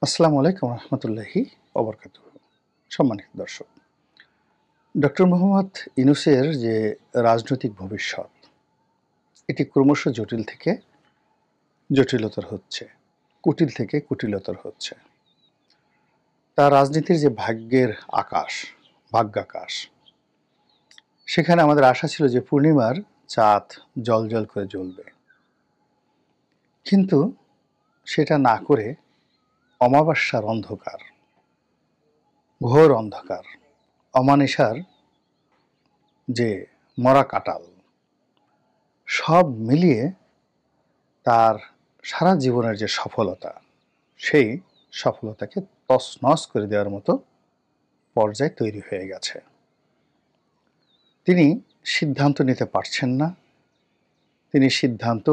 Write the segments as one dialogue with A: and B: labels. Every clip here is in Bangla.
A: আসসালামু আলাইকুম রহমতুল্লাহি ওবরকাতুহু। সম্মানিত দর্শক, ডক্টর মোহাম্মদ ইউনূসের যে রাজনৈতিক ভবিষ্যৎ, এটি ক্রমশ জটিল থেকে জটিলতর হচ্ছে, কুটিল থেকে কুটিলতর হচ্ছে। তার রাজনীতির যে ভাগ্যাকাশ, সেখানে আমাদের আশা ছিল যে পূর্ণিমার চাঁদ জ্বলজ্বল করে জ্বলবে, কিন্তু সেটা না করে অমাবস্যার অন্ধকার, ঘোর অন্ধকার, অমানিসার যে মরা কাঁটাল, সব মিলিয়ে তার সারা জীবনের যে সফলতা, সেই সফলতাকে তছনছ করে দেওয়ার মতো পর্যায় তৈরি হয়ে গেছে। তিনি সিদ্ধান্ত নিতে পারছেন না, তিনি সিদ্ধান্ত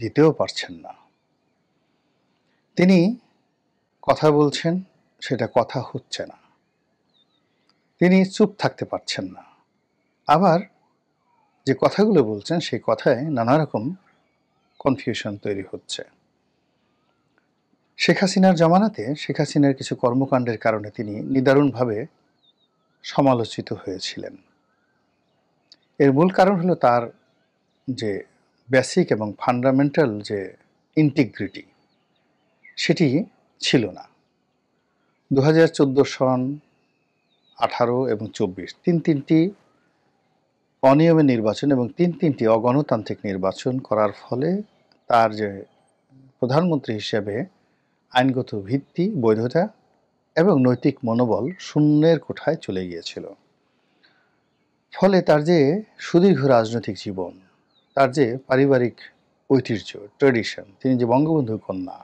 A: দিতেও পারছেন না। তিনি কথা বলছেন, সেটা কথা হচ্ছে না। তিনি চুপ থাকতে পারছেন না। আবার যে কথাগুলো বলছেন, সেই কথায় নানা রকম কনফিউশন তৈরি হচ্ছে। শেখ হাসিনার জামানাতে শেখ হাসিনার কিছু কর্মকাণ্ডের কারণে তিনি নিদারুণভাবে সমালোচিত হয়েছিলেন। এর মূল কারণ হলো তার যে বেসিক এবং ফান্ডামেন্টাল যে ইন্টিগ্রিটি, সেটি ছিল না। 2014 সন, 18 এবং 24 তিনটি অনিয়মের নির্বাচন এবং তিনটি অগণতান্ত্রিক নির্বাচন করার ফলে তার যে প্রধানমন্ত্রী হিসেবে আইনগত ভিত্তি, বৈধতা এবং নৈতিক মনোবল শূন্যের কোঠায় চলে গিয়েছিল। ফলে তার যে সুদীর্ঘ রাজনৈতিক জীবন, তার যে পারিবারিক ঐতিহ্য, ট্র্যাডিশন, তিনি যে বঙ্গবন্ধু কন্যা,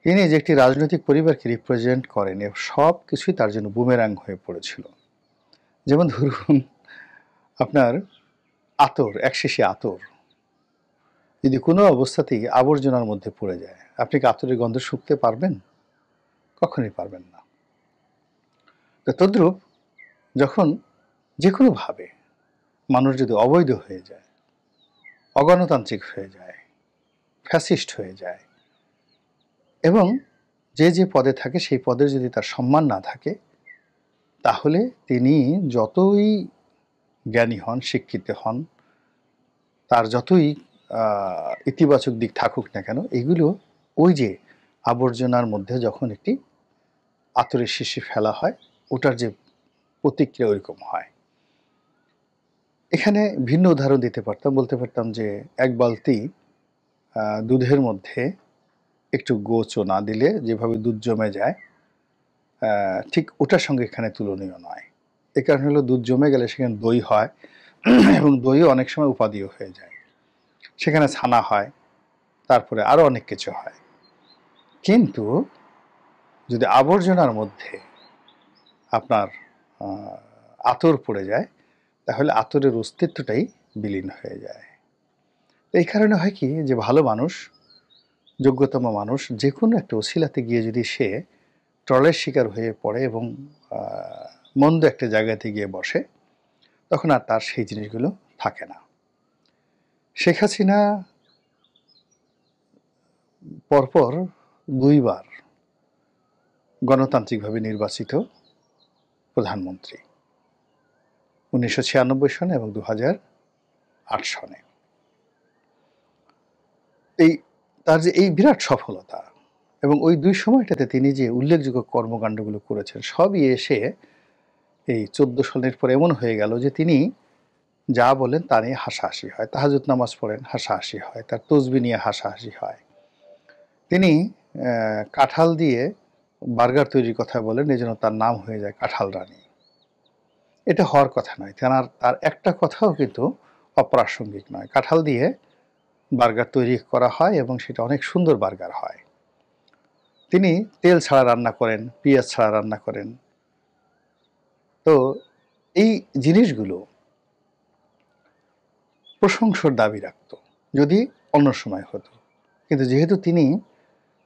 A: তিনি যে একটি রাজনৈতিক পরিবারকে রিপ্রেজেন্ট করেন, সব কিছুই তার জন্য বুমেরাং হয়ে পড়েছিল। যেমন ধরুন, আপনার আতর, একশেষি আতর যদি কোনো অবস্থাতেই আবর্জনার মধ্যে পড়ে যায়, আপনি কি আতরের গন্ধ শুঁকতে পারবেন? কখনোই পারবেন না। তো তদ্রূপ যখন যে কোনোভাবে মানুষ যদি অবৈধ হয়ে যায়, অগণতান্ত্রিক হয়ে যায়, ফ্যাসিস্ট হয়ে যায়, এবং যে পদে থাকে সেই পদের যদি তার সম্মান না থাকে, তাহলে তিনি যতই জ্ঞানী হন, শিক্ষিত হন, তার যতই ইতিবাচক দিক থাকুক না কেন, এগুলো ওই যে আবর্জনার মধ্যে যখন একটি আতরের শিশি ফেলা হয়, ওটার যে প্রতিক্রিয়া ওইরকম হয়। এখানে ভিন্ন উদাহরণ দিতে পারতাম, বলতে পারতাম যে এক বালতি দুধের মধ্যে একটু গোচও না দিলে যেভাবে দুধ জমে যায়, ঠিক ওটার সঙ্গে এখানে তুলনীয় নয়। এ কারণ হলো দুধ জমে গেলে সেখানে দই হয় এবং দইও অনেক সময় উপাদেয় হয়ে যায়, সেখানে ছানা হয়, তারপরে আরও অনেক কিছু হয়। কিন্তু যদি আবর্জনার মধ্যে আপনার আতর পড়ে যায়, তাহলে আতরের অস্তিত্বটাই বিলীন হয়ে যায়। এই কারণে হয় কি, যে ভালো মানুষ, যোগ্যতম মানুষ যে কোনো একটা ওসিলাতে গিয়ে যদি সে ট্রলের শিকার হয়ে পড়ে এবং মন্দ একটা জায়গাতে গিয়ে বসে, তখন আর তার সেই জিনিসগুলো থাকে না। শেখ হাসিনা পরপর দুইবার গণতান্ত্রিকভাবে নির্বাচিত প্রধানমন্ত্রী, 1996 সনে এবং 2008 সনে। তার যে এই বিরাট সফলতা এবং ওই দুই সময়টাতে তিনি যে উল্লেখযোগ্য কর্মকাণ্ডগুলো করেছেন, সবই এসে এই 14 সনের পর এমন হয়ে গেল যে তিনি যা বলেন তা নিয়ে হাসাহাসি হয়। তাহাজ্জুদ নামাজ পড়েন, হাসাহাসি হয়। তার তসবিহ নিয়ে হাসাহাসি হয়। তিনি কাঁঠাল দিয়ে বার্গার তৈরির কথা বলেন, এজন্য তার নাম হয়ে যায় কাঁঠাল রানী। এটা হওয়ার কথা নয়। তার একটা কথাও কিন্তু অপ্রাসঙ্গিক নয়। কাঁঠাল দিয়ে বার্গার তৈরি করা হয় এবং সেটা অনেক সুন্দর বার্গার হয়। তিনি তেল ছাড়া রান্না করেন, পেঁয়াজ ছাড়া রান্না করেন। তো এই জিনিসগুলো প্রশংসার দাবি রাখত যদি অন্য সময় হতো, কিন্তু যেহেতু তিনি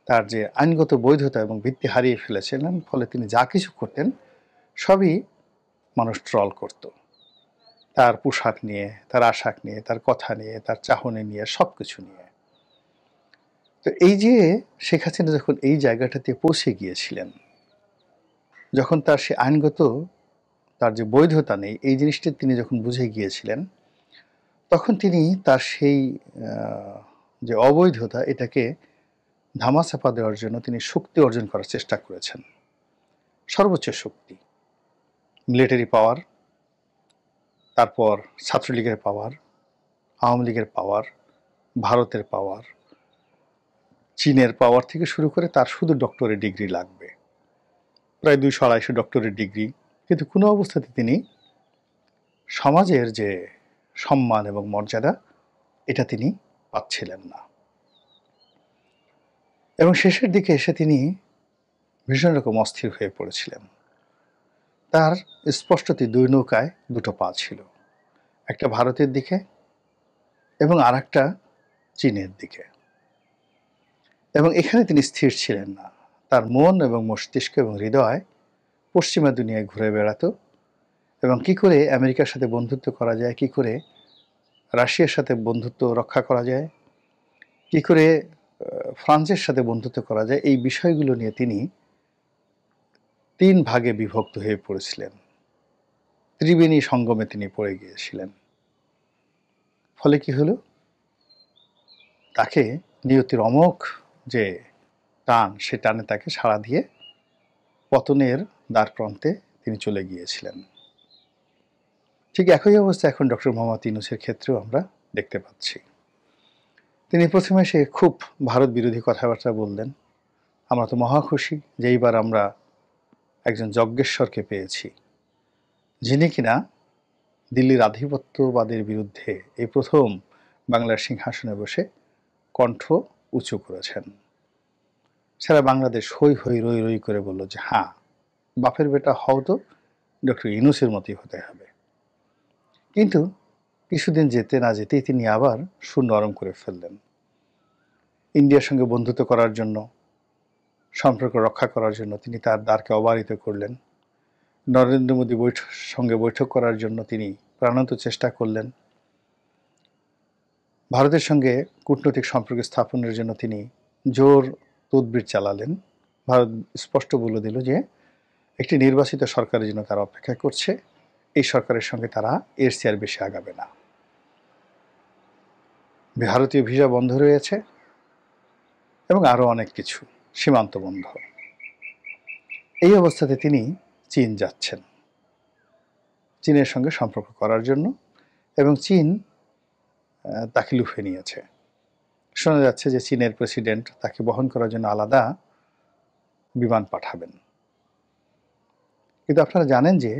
A: তার যে আইনগত বৈধতা এবং ভিত্তি হারিয়ে ফেলেছিলেন, ফলে তিনি যা কিছু করতেন সবই মানুষ ট্রল করত। তার পোশাক নিয়ে, তার আশাক নিয়ে, তার কথা নিয়ে, তার চাহনি নিয়ে, সব কিছু নিয়ে। তো এই যে শেখ হাসিনা যখন এই জায়গাটাতে পৌঁছে গিয়েছিলেন, যখন তার সে আইনগত তার যে বৈধতা নেই এই জিনিসটি তিনি যখন বুঝে গিয়েছিলেন, তখন তিনি তার সেই যে অবৈধতা এটাকে ধামাচাপা দেওয়ার জন্য তিনি শক্তি অর্জন করার চেষ্টা করেছেন। সর্বোচ্চ শক্তি, মিলিটারি পাওয়ার, তারপর ছাত্রলীগের পাওয়ার, আওয়ামী লীগের পাওয়ার, ভারতের পাওয়ার, চীনের পাওয়ার থেকে শুরু করে তার শুধু ডক্টরেট ডিগ্রি লাগবে, প্রায় 200-250 ডক্টরেট ডিগ্রি, কিন্তু কোনো অবস্থাতে তিনি সমাজের যে সম্মান এবং মর্যাদা এটা তিনি পাচ্ছিলেন না। এবং শেষের দিকে এসে তিনি ভীষণ রকম অস্থির হয়ে পড়েছিলেন। তার স্পষ্টতই দুই নৌকায় দুটো পা ছিল, একটা ভারতের দিকে এবং আর একটা চীনের দিকে। এবং এখানে তিনি স্থির ছিলেন না। তার মন এবং মস্তিষ্ক এবং হৃদয় পশ্চিমা দুনিয়ায় ঘুরে বেড়াতো এবং কি করে আমেরিকার সাথে বন্ধুত্ব করা যায়, কি করে রাশিয়ার সাথে বন্ধুত্ব রক্ষা করা যায়, কি করে ফ্রান্সের সাথে বন্ধুত্ব করা যায়, এই বিষয়গুলো নিয়ে তিনি 3 ভাগে বিভক্ত হয়ে পড়েছিলেন। ত্রিবেণী সঙ্গমে তিনি পড়ে গিয়েছিলেন। ফলে কি হলো, তাকে নিয়তির অমোঘ যে টান, সে টানে তাকে সাড়া দিয়ে পতনের দ্বারপ্রান্তে তিনি চলে গিয়েছিলেন। ঠিক একই অবস্থা এখন ডক্টর মোহাম্মদ ইউনূসের ক্ষেত্রেও আমরা দেখতে পাচ্ছি। তিনি প্রথমে এসে খুব ভারত বিরোধী কথাবার্তা বললেন। আমরা তো মহা খুশি যে এইবার আমরা একজন যজ্ঞেশ্বরকে পেয়েছি, যিনি কিনা দিল্লির আধিপত্যবাদের বিরুদ্ধে এই প্রথম বাংলার সিংহাসনে বসে কণ্ঠ উঁচু করেছেন। সারা বাংলাদেশ হই হই রই রই করে বলল যে হ্যাঁ, বাপের বেটা হও তো ডক্টর ইউনূসের মতোই হতে হবে। কিন্তু কিছুদিন যেতে না যেতেই তিনি আবার সুর নরম করে ফেললেন। ইন্ডিয়ার সঙ্গে বন্ধুত্ব করার জন্য, সম্পর্ক রক্ষা করার জন্য তিনি তার দ্বারকে অবারিত করলেন। নরেন্দ্র মোদী সঙ্গে বৈঠক করার জন্য তিনি প্রাণান্ত চেষ্টা করলেন। ভারতের সঙ্গে কূটনৈতিক সম্পর্ক স্থাপনের জন্য তিনি জোর তদবির চালালেন। ভারত স্পষ্ট বলে দিল যে একটি নির্বাচিত সরকারের জন্য তারা অপেক্ষা করছে, এই সরকারের সঙ্গে তারা এর চেয়ে বেশি আগাবে না। ভারতীয় ভিসা বন্ধ রয়েছে এবং আরও অনেক কিছু, সীমান্ত বন্ধ। এই অবস্থাতে তিনি চীন যাচ্ছেন চীনের সঙ্গে সম্পর্ক করার জন্য, এবং চীন তাকে লুফে নিয়েছে। শোনা যাচ্ছে যে চীনের প্রেসিডেন্ট তাকে বহন করার জন্য আলাদা বিমান পাঠাবেন। কিন্তু আপনারা জানেন যে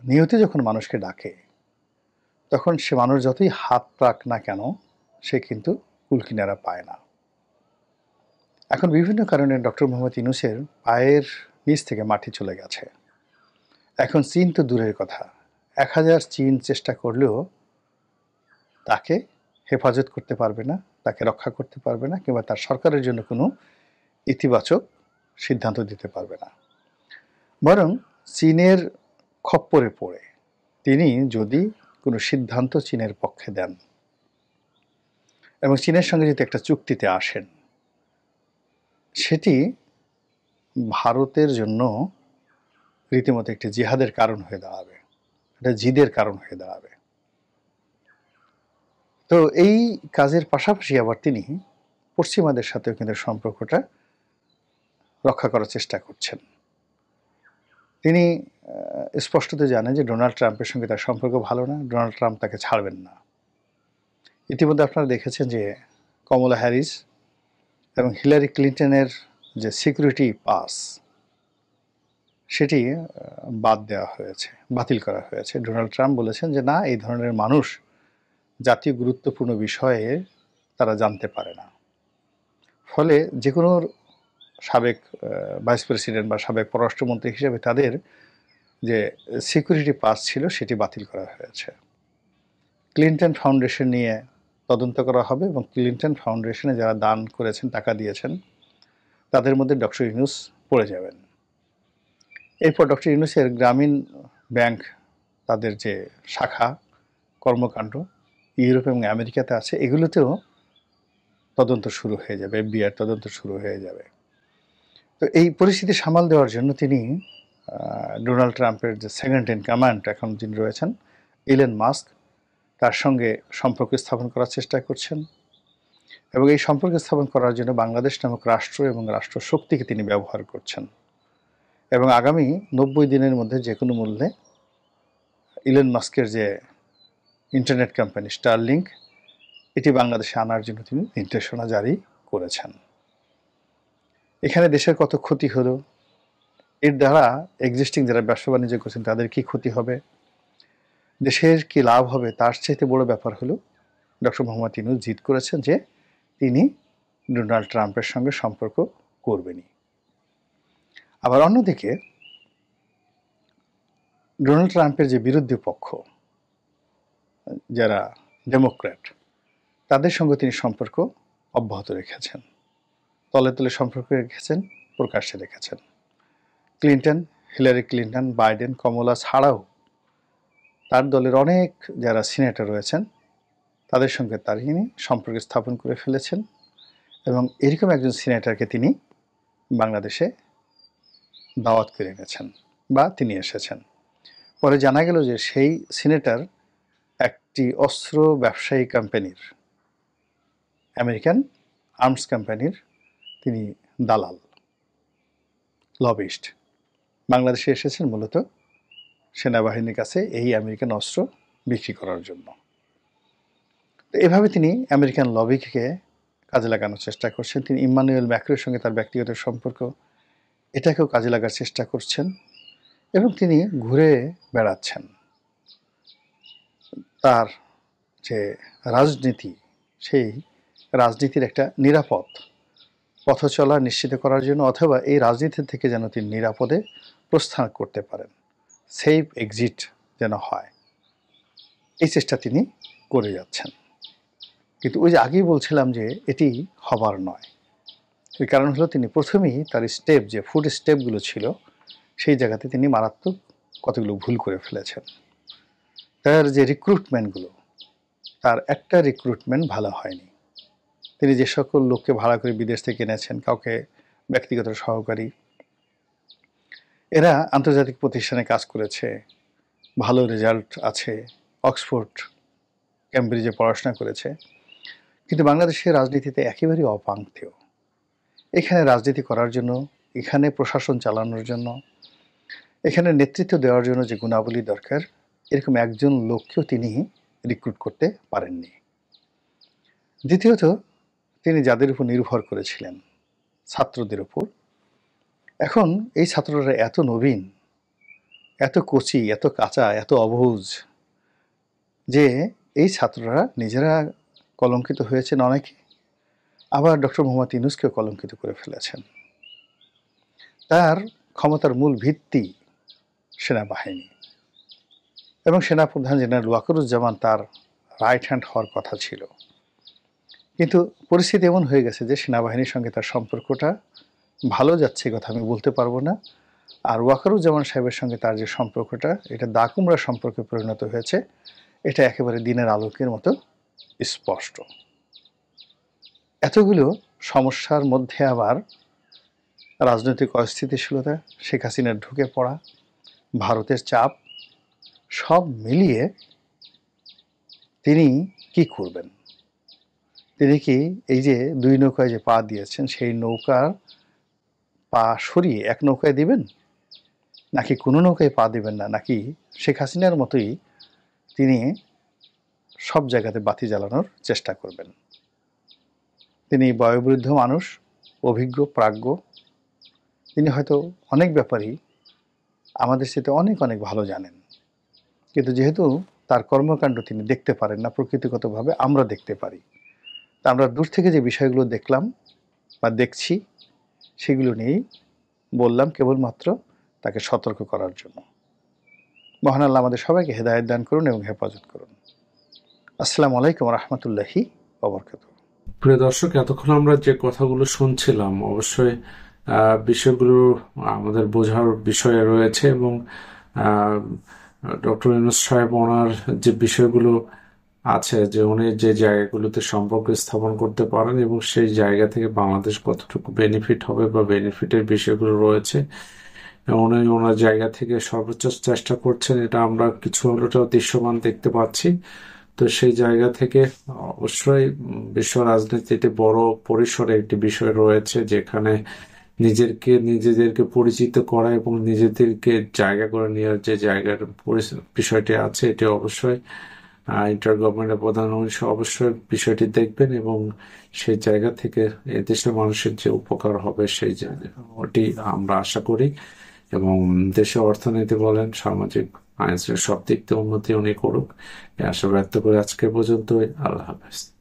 A: নিয়তি যখন মানুষকে ডাকে তখন সে মানুষ যতই হাত পাক না কেন সে কিন্তু কুলকিনারা পায় না। এখন বিভিন্ন কারণে ডক্টর মোহাম্মদ ইউনূসের পায়ের নিচ থেকে মাটি চলে গেছে। এখন চীন তো দূরের কথা, 1000 চীন চেষ্টা করলেও তাকে হেফাজত করতে পারবে না, তাকে রক্ষা করতে পারবে না, কিংবা তার সরকারের জন্য কোনো ইতিবাচক সিদ্ধান্ত দিতে পারবে না। বরং চীনের খপ্পরে পড়ে তিনি যদি কোনো সিদ্ধান্ত চীনের পক্ষে দেন এবং চীনের সঙ্গে যদি একটা চুক্তিতে আসেন, সেটি ভারতের জন্য রীতিমতো একটি জিহাদের কারণ হয়ে দাঁড়াবে, এটা জিদের কারণ হয়ে দাঁড়াবে। তো এই কাজের পাশাপাশি আবার তিনি পশ্চিমাদের সাথেও কিন্তু সম্পর্কটা রক্ষা করার চেষ্টা করছেন। তিনি স্পষ্টত জানেন যে ডোনাল্ড ট্রাম্পের সঙ্গে তার সম্পর্ক ভালো না, ডোনাল্ড ট্রাম্প তাকে ছাড়বেন না। ইতিমধ্যে আপনারা দেখেছেন যে কমলা হ্যারিস এবং হিলারি ক্লিন্টনের যে সিকিউরিটি পাস সেটি বাদ দেওয়া হয়েছে, বাতিল করা হয়েছে। ডোনাল্ড ট্রাম্প বলেছেন যে না, এই ধরনের মানুষ জাতীয় গুরুত্বপূর্ণ বিষয়ে তারা জানতে পারে না। ফলে যে কোনো সাবেক ভাইস প্রেসিডেন্ট বা সাবেক পররাষ্ট্রমন্ত্রী হিসেবে তাদের যে সিকিউরিটি পাস ছিল সেটি বাতিল করা হয়েছে। ক্লিন্টন ফাউন্ডেশন নিয়ে তদন্ত করা হবে এবং ক্লিন্টন ফাউন্ডেশনে যারা দান করেছেন, টাকা দিয়েছেন, তাদের মধ্যে ডক্টর ইউনূস পড়ে যাবেন। এরপর ডক্টর ইউনূসের গ্রামীণ ব্যাংক তাদের যে শাখা কর্মকাণ্ড ইউরোপ এবং আমেরিকাতে আছে, এগুলোতেও তদন্ত শুরু হয়ে যাবে, FBI তদন্ত শুরু হয়ে যাবে। তো এই পরিস্থিতি সামাল দেওয়ার জন্য তিনি ডোনাল্ড ট্রাম্পের যে সেকেন্ড ইন কমান্ড এখন যিনি রয়েছেন ইলন মাস্ক, তার সঙ্গে সম্পর্ক স্থাপন করার চেষ্টা করছেন এবং এই সম্পর্ক স্থাপন করার জন্য বাংলাদেশ নামক রাষ্ট্র এবং রাষ্ট্র শক্তিকে তিনি ব্যবহার করছেন এবং আগামী 90 দিনের মধ্যে যে কোনো মূল্যে ইলন মাস্কের যে ইন্টারনেট কোম্পানি স্টারলিংক, এটি বাংলাদেশে আনার জন্য তিনি নির্দেশনা জারি করেছেন। এখানে দেশের কত ক্ষতি হলো, এর দ্বারা এক্সিস্টিং যারা ব্যবসা বাণিজ্য করছেন তাদের কি ক্ষতি হবে, দেশের কি লাভ হবে, তার চাইতে বড় ব্যাপার হলো ডক্টর মোহাম্মদ ইউনূস জিদ করেছেন যে তিনি ডোনাল্ড ট্রাম্পের সঙ্গে সম্পর্ক করবেনই। আবার অন্যদিকে ডোনাল্ড ট্রাম্পের যে বিরোধী পক্ষ যারা ডেমোক্র্যাট, তাদের সঙ্গে তিনি সম্পর্ক অব্যাহত রেখেছেন, তলে তলে সম্পর্ক রেখেছেন, প্রকাশ্যে রেখেছেন। ক্লিন্টন, হিলারি ক্লিন্টন, বাইডেন, কমলা ছাড়াও তার দলের অনেক যারা সিনেটর রয়েছেন তাদের সঙ্গে তিনি সম্পর্ক স্থাপন করে ফেলেছেন এবং এরকম একজন সিনেটরকে তিনি বাংলাদেশে দাওয়াত করে এনেছেন বা তিনি এসেছেন। পরে জানা গেল যে সেই সিনেটর একটি অস্ত্র ব্যবসায়ী কোম্পানির, আমেরিকান আর্মস কোম্পানির তিনি দালাল, লবিস্ট। বাংলাদেশে এসেছেন মূলত সেনাবাহিনীর কাছে এই আমেরিকান অস্ত্র বিক্রি করার জন্য। তো এভাবে তিনি আমেরিকান লবিকে কাজে লাগানোর চেষ্টা করছেন। তিনি ইম্মানুয়েল ম্যাক্রোর সঙ্গে তার ব্যক্তিগত সম্পর্ক, এটাকেও কাজে লাগার চেষ্টা করছেন এবং তিনি ঘুরে বেড়াচ্ছেন তার যে রাজনীতি, সেই রাজনীতির একটা নিরাপদ পথ চলা নিশ্চিত করার জন্য, অথবা এই রাজনীতি থেকে যেন তিনি নিরাপদে প্রস্থান করতে পারেন, সেফ এক্সিট যেন হয়, এই চেষ্টা তিনি করে যাচ্ছেন। কিন্তু ওই যে আগেই বলছিলাম যে এটি হবার নয়। এর কারণ হলো তিনি প্রথমেই তার স্টেপ, যে ফুড স্টেপগুলো ছিল, সেই জায়গাতে তিনি মারাত্মক কতগুলো ভুল করে ফেলেছেন। তার যে রিক্রুটমেন্টগুলো, তার একটা রিক্রুটমেন্ট ভালো হয়নি। তিনি যে সকল লোককে ভাড়া করে বিদেশ থেকে এনেছেন, কাউকে ব্যক্তিগত সহকারী, এরা আন্তর্জাতিক প্রতিষ্ঠানে কাজ করেছে, ভালো রেজাল্ট আছে, অক্সফোর্ড ক্যামব্রিজে পড়াশোনা করেছে, কিন্তু বাংলাদেশের রাজনীতিতে একেবারেই অপাংক্তেয়। এখানে রাজনীতি করার জন্য, এখানে প্রশাসন চালানোর জন্য, এখানে নেতৃত্ব দেওয়ার জন্য যে গুণাবলী দরকার, এরকম একজন লোককেও তিনি রিক্রুট করতে পারেননি। দ্বিতীয়ত, তিনি যাদের উপর নির্ভর করেছিলেন, ছাত্রদের উপর, এখন এই ছাত্ররা এত নবীন, এত কচি, এত কাঁচা, এত অবুঝ যে এই ছাত্ররা নিজেরা কলঙ্কিত হয়েছেন অনেকে, আবার ডক্টর মোহাম্মদ ইউনূসকেও কলঙ্কিত করে ফেলেছেন। তার ক্ষমতার মূল ভিত্তি সেনাবাহিনী এবং সেনাপ্রধান জেনারেল ওয়াকারুজ্জামান তার রাইট হ্যান্ড হওয়ার কথা ছিল, কিন্তু পরিস্থিতি এমন হয়ে গেছে যে সেনাবাহিনীর সঙ্গে তার সম্পর্কটা ভালো যাচ্ছে, কথা আমি বলতে পারবো না। আর ওয়াকারুজ্জামান সাহেবের সঙ্গে তার যে সম্পর্কটা, এটা দাকুমরা সম্পর্কে পরিণত হয়েছে, এটা একেবারে দিনের আলোকের মতো স্পষ্ট। এতগুলো সমস্যার মধ্যে আবার রাজনৈতিক অস্থিতিশীলতা, শেখ হাসিনার ঢুকে পড়া, ভারতের চাপ, সব মিলিয়ে তিনি কি করবেন? তিনি কি এই যে দুই নৌকায় যে পা দিয়েছেন, সেই নৌকার পা সরিয়ে এক নৌকায় দিবেন, নাকি কোনো নৌকায় পা দিবেন না, নাকি শেখ হাসিনার মতোই তিনি সব জায়গাতে বাতি জ্বালানোর চেষ্টা করবেন? তিনি বয়োবৃদ্ধ মানুষ, অভিজ্ঞ, প্রাজ্ঞ, তিনি হয়তো অনেক ব্যাপারই আমাদের সাথে অনেক অনেক ভালো জানেন, কিন্তু যেহেতু তার কর্মকাণ্ড তিনি দেখতে পারেন না প্রকৃতিগতভাবে, আমরা দেখতে পারি, তা আমরা দূর থেকে যে বিষয়গুলো দেখলাম বা দেখছি, সেগুলো নিয়েই বললাম, কেবলমাত্র তাকে সতর্ক করার জন্য। মহান আল্লাহ আমাদের সবাইকে হেদায়েত দান করুন এবং হেফাজত করুন। আসসালামু আলাইকুম রহমতুল্লাহি ওয়া বারাকাতুহু।
B: প্রিয় দর্শক, এতক্ষণ আমরা যে কথাগুলো শুনছিলাম, অবশ্যই বিষয়গুলো আমাদের বোঝার বিষয়ে রয়েছে এবং ডক্টর ইউনূস সাহেব ওনার যে বিষয়গুলো আছে যে উনি যে জায়গাগুলোতে সম্পর্ক স্থাপন করতে পারেন এবং সেই জায়গা থেকে বাংলাদেশ কতটুকু বেনিফিট হবে বা বেনিফিটের বিষয়গুলো রয়েছে, এবং উনি ওনার জায়গা থেকে সর্বোচ্চ চেষ্টা করছেন, এটা আমরা কিছু হলেও দৃশ্যমান দেখতে পাচ্ছি। তো সেই জায়গা থেকে অবশ্যই বিশ্ব রাজনীতিতে বড় পরিসরে একটি বিষয় রয়েছে, যেখানে নিজেদেরকে পরিচিত করা এবং নিজেদেরকে জায়গা করে নেওয়ার যে জায়গার বিষয়টি আছে, এটি অবশ্যই ইন্টার গভর্নমেন্টের প্রধান অবশ্যই বিষয়টি দেখবেন এবং সেই জায়গা থেকে দেশের মানুষের যে উপকার হবে সেই জায়গা ওটি আমরা আশা করি। এবং দেশের অর্থনীতি বলেন, সামাজিক আইন সব দিক দিয়ে উন্নতি উনি করুক, এই আশা ব্যক্ত করে আজকে পর্যন্তই। আল্লাহ হাফেজ।